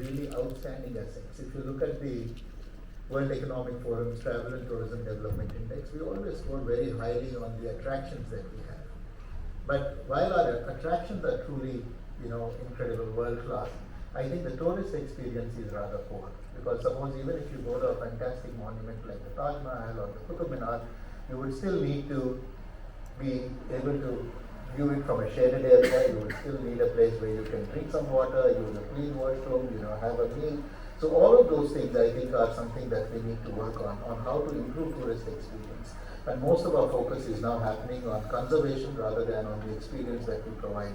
really outstanding assets. If you look at the World Economic Forum's Travel and Tourism Development Index, we always score very highly on the attractions that we have. But while our attractions are truly, incredible, world class, I think the tourist experience is rather poor. Because suppose even if you go to a fantastic monument like the Taj Mahal or the Qutub Minar, you would still need to be able to view it from a shaded area. You would still need a place where you can drink some water, use a clean washroom, have a meal. So all of those things I think are something that we need to work on how to improve tourist experience. And most of our focus is now happening on conservation rather than on the experience that we provide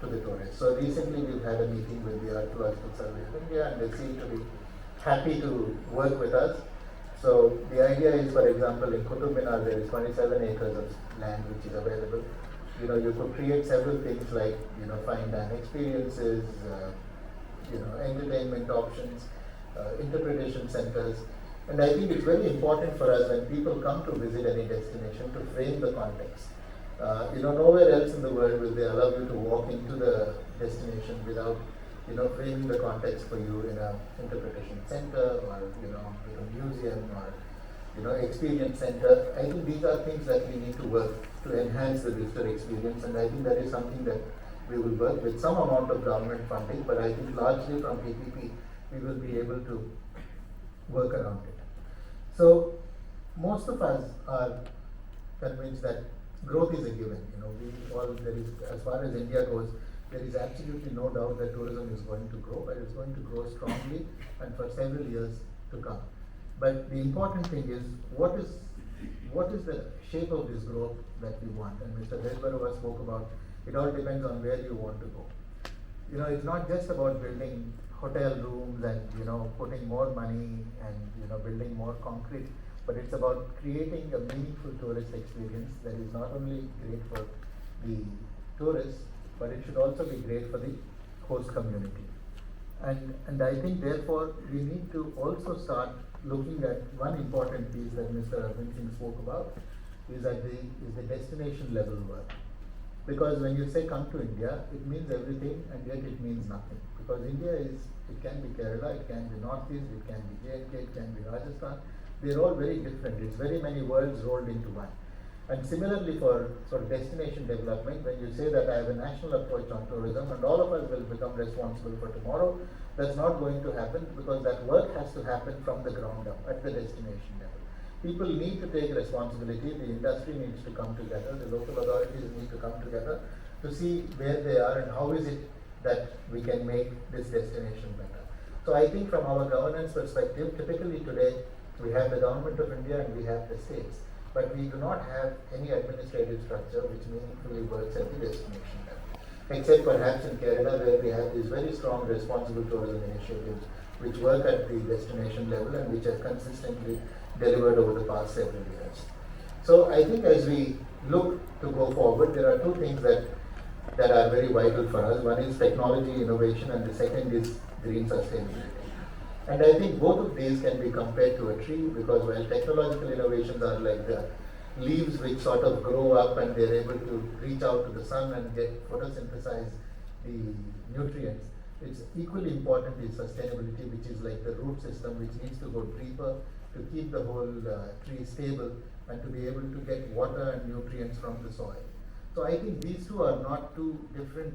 to the tourists. So recently we've had a meeting with the Archaeological Survey of India, and they seem to be happy to work with us. So the idea is, for example, in Qutub Minar there is 27 acres of land which is available. You could create several things like, fine dine experiences, entertainment options, interpretation centers. And I think it's very important for us when people come to visit any destination to frame the context. Nowhere else in the world will they allow you to walk into the destination without, framing the context for you in an interpretation center or, a museum or, experience center. I think these are things that we need to work to enhance the visitor experience, and I think that is something that we will work with some amount of government funding, but I think largely from PPP we will be able to work around it. So most of us are convinced that growth is a given. As far as India goes, there is absolutely no doubt that tourism is going to grow, but it's going to grow strongly and for several years to come. But the important thing is, what is the shape of this growth that we want? And Mr. Desbarova spoke about, it all depends on where you want to go. It's not just about building hotel rooms and putting more money and building more concrete, but it's about creating a meaningful tourist experience that is not only great for the tourists, but it should also be great for the host community. And I think therefore we need to also start looking at one important piece that Mr. Arvind Singh spoke about, is the destination level work. Because when you say come to India, it means everything and yet it means nothing. Because India it can be Kerala, it can be Northeast, it can be J&K, it can be Rajasthan. They're all very different. It's very many worlds rolled into one. And similarly for destination development, when you say that I have a national approach on tourism and all of us will become responsible for tomorrow, that's not going to happen, because that work has to happen from the ground up at the destination level. People need to take responsibility, the industry needs to come together, the local authorities need to come together to see where they are and how is it that we can make this destination better. So I think from our governance perspective, typically today we have the government of India and we have the states, but we do not have any administrative structure which meaningfully works at the destination level. Except perhaps in Kerala, where we have these very strong responsible tourism initiatives which work at the destination level and which have consistently delivered over the past several years. So I think as we look to go forward, there are two things that are very vital for us. One is technology innovation and the second is green sustainability. And I think both of these can be compared to a tree, because while technological innovations are like the leaves which sort of grow up and they're able to reach out to the sun and get photosynthesize the nutrients, it's equally important is sustainability, which is like the root system which needs to go deeper to keep the whole tree stable and to be able to get water and nutrients from the soil. So I think these two are not two different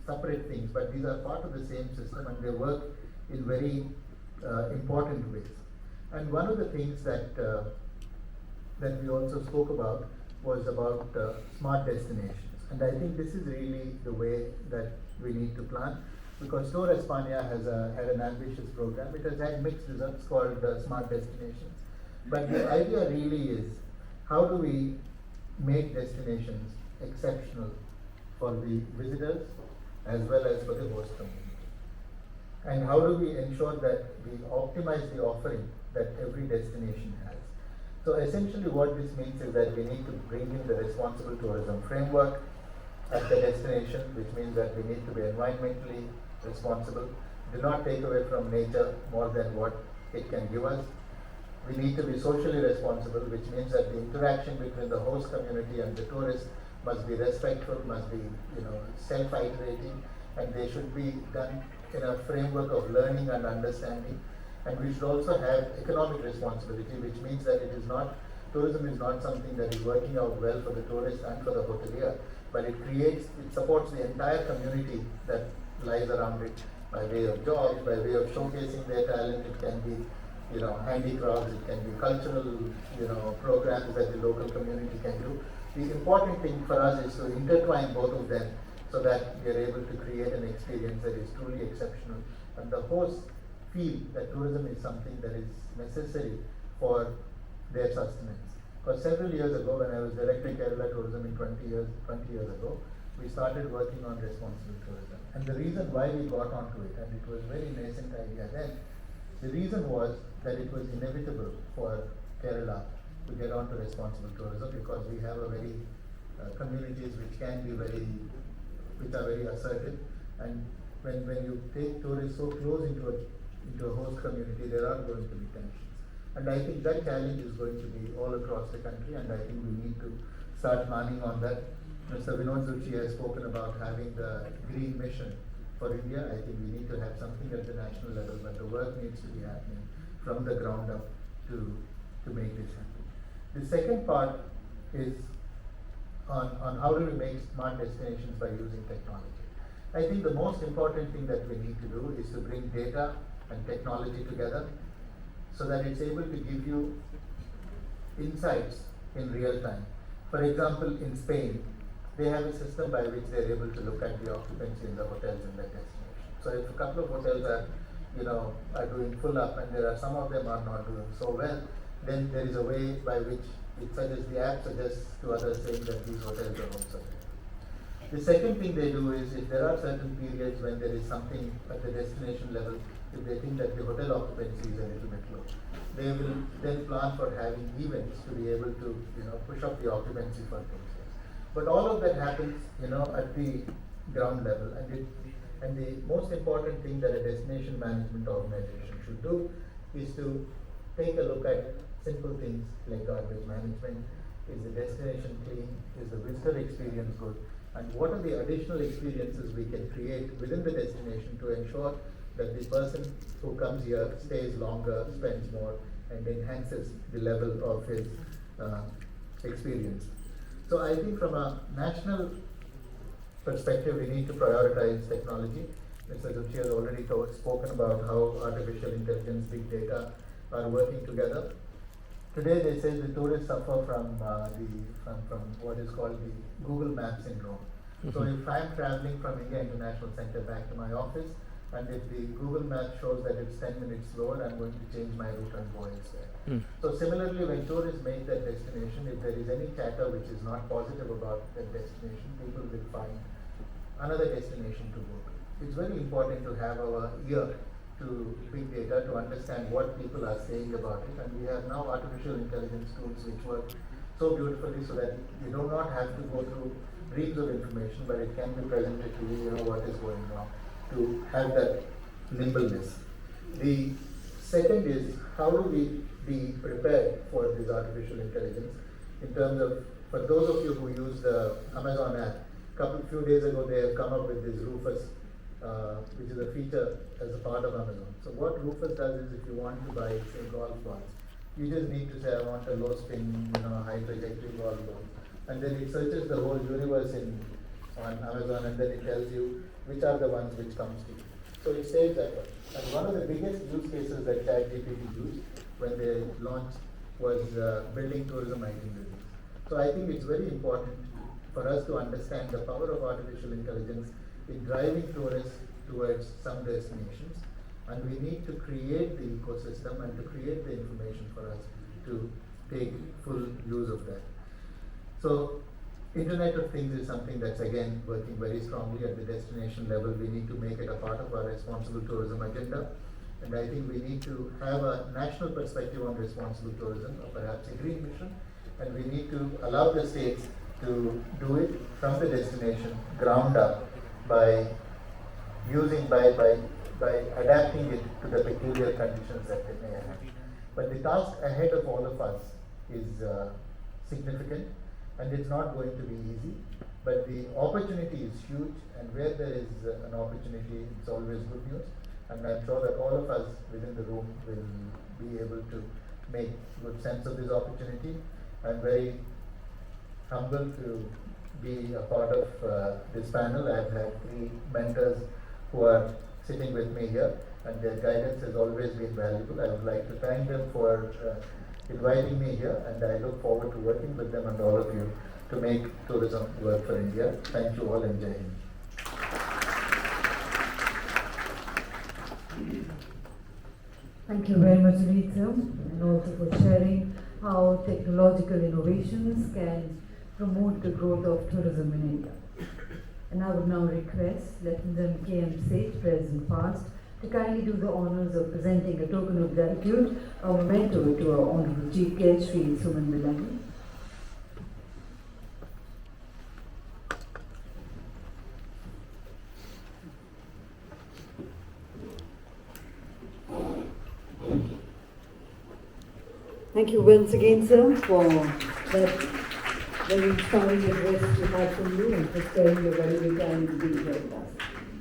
separate things, but these are part of the same system and they work in very important ways. And one of the things that we also spoke about was about smart destinations. And I think this is really the way that we need to plan, because Tour España has had an ambitious program. It has had mixed results called smart destinations. But the idea really is, how do we make destinations exceptional for the visitors as well as for the host community? And how do we ensure that we optimize the offering that every destination has? So essentially what this means is that we need to bring in the responsible tourism framework at the destination, which means that we need to be environmentally responsible, do not take away from nature more than what it can give us. We need to be socially responsible, which means that the interaction between the host community and the tourist must be respectful, must be self-iterating, and they should be done in a framework of learning and understanding, and we should also have economic responsibility, which means that tourism is not something that is working out well for the tourist and for the hotelier, but it supports the entire community that lies around it by way of jobs, by way of showcasing their talent. It can be, handicrafts, it can be cultural, programs that the local community can do. The important thing for us is to intertwine both of them so that we are able to create an experience that is truly exceptional, and the hosts feel that tourism is something that is necessary for their sustenance. Because several years ago, when I was directing Kerala Tourism in 20 years ago, we started working on responsible tourism. And the reason why we got onto it, and it was a very nascent idea then, the reason was that it was inevitable for Kerala to get onto responsible tourism, because we have a very communities which are very assertive, and when you take tourists so close into a host community, there are going to be tensions. And I think that challenge is going to be all across the country, and I think we need to start planning on that. Mr. Vinod Zuchi has spoken about having the green mission for India. I think we need to have something at the national level, but the work needs to be happening from the ground up to make this happen. The second part is on how do we make smart destinations by using technology. I think the most important thing that we need to do is to bring data and technology together so that it's able to give you insights in real time. For example, in Spain, they have a system by which they're able to look at the occupancy in the hotels in their destination. So if a couple of hotels are doing full up, and there are some of them are not doing so well, then there is a way by which the app suggests to others saying that these hotels are also there. The second thing they do is, if there are certain periods when there is something at the destination level, if they think that the hotel occupancy is a little bit low, they will then plan for having events to be able to push up the occupancy for those days. But all of that happens at the ground level, and the most important thing that a destination management organization should do is to take a look at simple things like garbage management. Is the destination clean? Is the visitor experience good? And what are the additional experiences we can create within the destination to ensure that the person who comes here stays longer, spends more, and enhances the level of his experience. So I think from a national perspective, we need to prioritize technology. Mr. Zuchi has already spoken about how artificial intelligence, big data are working together. Today they say the tourists suffer from what is called the Google Maps syndrome. So if I'm traveling from India International Center back to my office, and if the Google Map shows that it's 10 minutes slower, I'm going to change my route and go elsewhere. So similarly, when tourists make that destination, if there is any chatter which is not positive about that destination, people will find another destination to go to. It's very important to have our ear to big data to understand what people are saying about it, and we have now artificial intelligence tools which work so beautifully so that you do not have to go through reams of information, but it can be presented to you, what is going on, to have that nimbleness. The second is, how do we be prepared for this artificial intelligence in terms of, for those of you who use the Amazon app, few days ago they have come up with this Rufus, which is a feature as a part of Amazon. So what Rufus does is, if you want to buy, say, golf balls, you just need to say, I want a low spin, high trajectory golf ball, and then it searches the whole universe on Amazon, and then it tells you which are the ones which comes to you. So it saves effort. And one of the biggest use cases that ChatGPT used when they launched was building tourism itineraries. So I think it's very important for us to understand the power of artificial intelligence in driving tourists towards some destinations, and we need to create the ecosystem and to create the information for us to take full use of that. So Internet of Things is something that's again working very strongly at the destination level. We need to make it a part of our responsible tourism agenda, and I think we need to have a national perspective on responsible tourism, or perhaps a green mission, and we need to allow the states to do it from the destination ground up by adapting it to the peculiar conditions that they may have. But the task ahead of all of us is significant, and it's not going to be easy. But the opportunity is huge, and where there is an opportunity, it's always good news. And I'm sure that all of us within the room will be able to make good sense of this opportunity. I'm very humbled to be a part of this panel. I've had 3 mentors who are sitting with me here, and their guidance has always been valuable. I would like to thank them for inviting me here, and I look forward to working with them and all of you to make tourism work for India. Thank you all, and Jai Hind. Thank you very much, Rita, and also for sharing how technological innovations can promote the growth of tourism in India. And I would now request Lieutenant K.M. Seth, present past, to kindly do the honors of presenting a token of gratitude, a memento to our Honorable Chief Guest, Sri Suman Milani. Thank you once again, sir, for that very inspiring address we had from you and for sparing your valuable time to be here with us.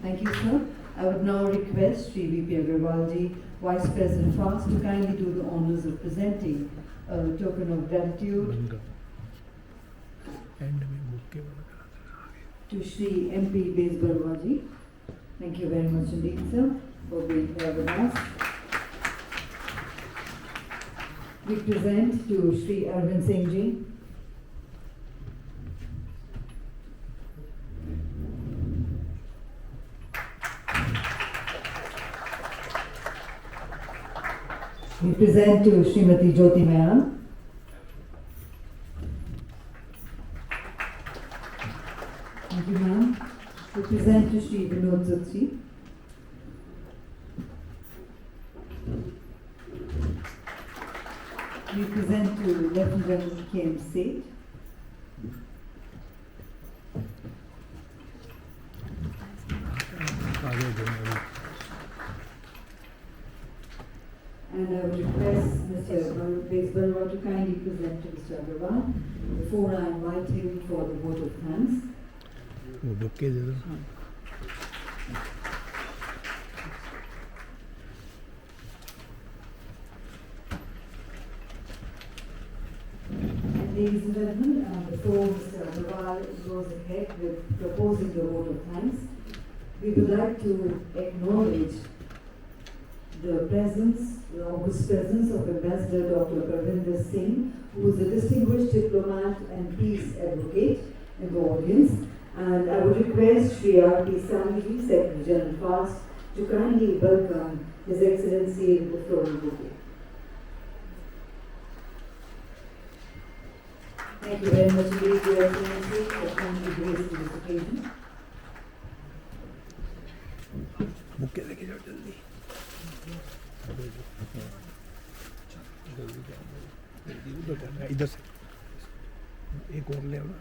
Thank you, sir. I would now request Sri V.P. Agarwalji, Vice President France, to kindly do the honors of presenting a token of gratitude to Sri M.P. Bezbarwaji. Thank you very much indeed, sir, for being here with us. We present to Sri Arvind Singh Ji. We present to Srimati Jyoti Mehra. Thank you, ma'am. We present to Sri Vinod Zutsi. We present to Lieutenant General K.M. Seth. And I would request Mr. Bezbarwa to kindly present to Mr. Agarwal before I invite him for the vote of thanks. Ladies and gentlemen, before Mr. Agarwal goes ahead with proposing the vote of thanks, we would like to acknowledge the presence, the august presence of Ambassador Dr. Parvinder Singh, who is a distinguished diplomat and peace advocate in the audience. And I would request Sri R.P. Sanghi, Secretary General FAST, to kindly welcome His Excellency with the floral bouquet. Thank you very much indeed, Your Excellency, for kindly gracing this occasion. इधर से एक और ले आओ ना।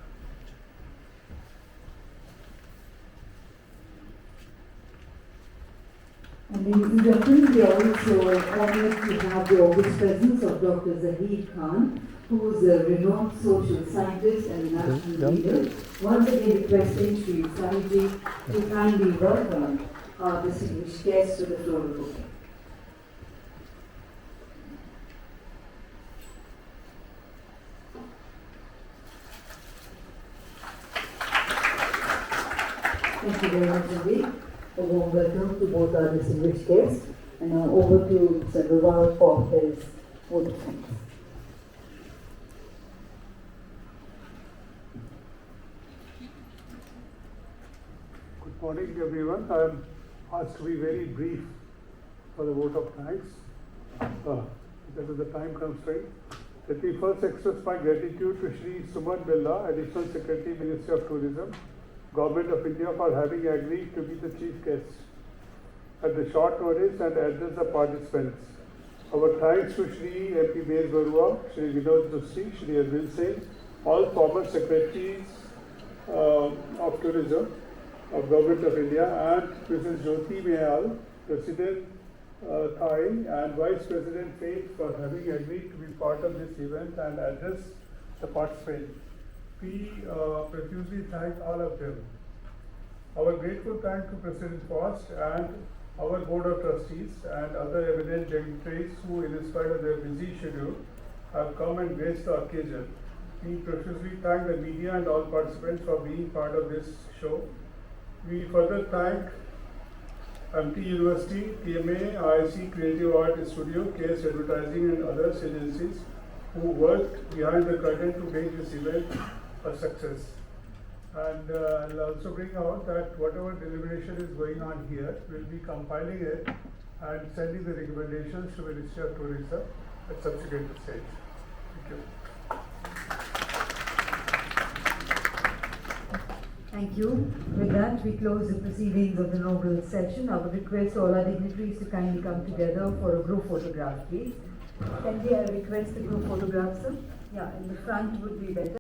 And ladies and gentlemen, we are also honored to have the august presence of Dr. Zahid Khan, who is a renowned social scientist and national leader. Once again requesting Sri Sahiji to kindly welcome our distinguished guests to the floral bouquet. Thank you very much indeed. A warm welcome to both our distinguished guests, and now over to Mr. Agarwal for his vote of thanks. Good morning, everyone. I am asked to be very brief for the vote of thanks because of the time constraint. Let me first express my gratitude to Sri Suman Billa, Additional Secretary, Ministry of Tourism, Government of India, for having agreed to be the chief guest at the short notice and address the participants. Our thanks to Sri M.P. Bezbarwa, Sri Vinod Zutsi, Sri Arvind Singh, all former secretaries of tourism of Government of India, and Mrs. Jyoti Mehal, President Thai, and Vice President Faith, for having agreed to be part of this event and address the participants. we profusely thank all of them. Our grateful thanks to President Faust and our Board of Trustees and other eminent dignitaries who, in spite of their busy schedule, have come and graced the occasion. We profusely thank the media and all participants for being part of this show. We further thank MT University, TMA, IIC Creative Art Studio, KS Advertising and other agencies who worked behind the curtain to make this event a success. And I'll also bring out that whatever deliberation is going on here, we'll be compiling it and sending the recommendations to the Ministry of Tourism at subsequent stage. Thank you. Thank you. With that, we close the proceedings of the inaugural session. I would request all our dignitaries to kindly come together for a group photograph, please. Can we request the group photograph, sir? Yeah, in the front would be better.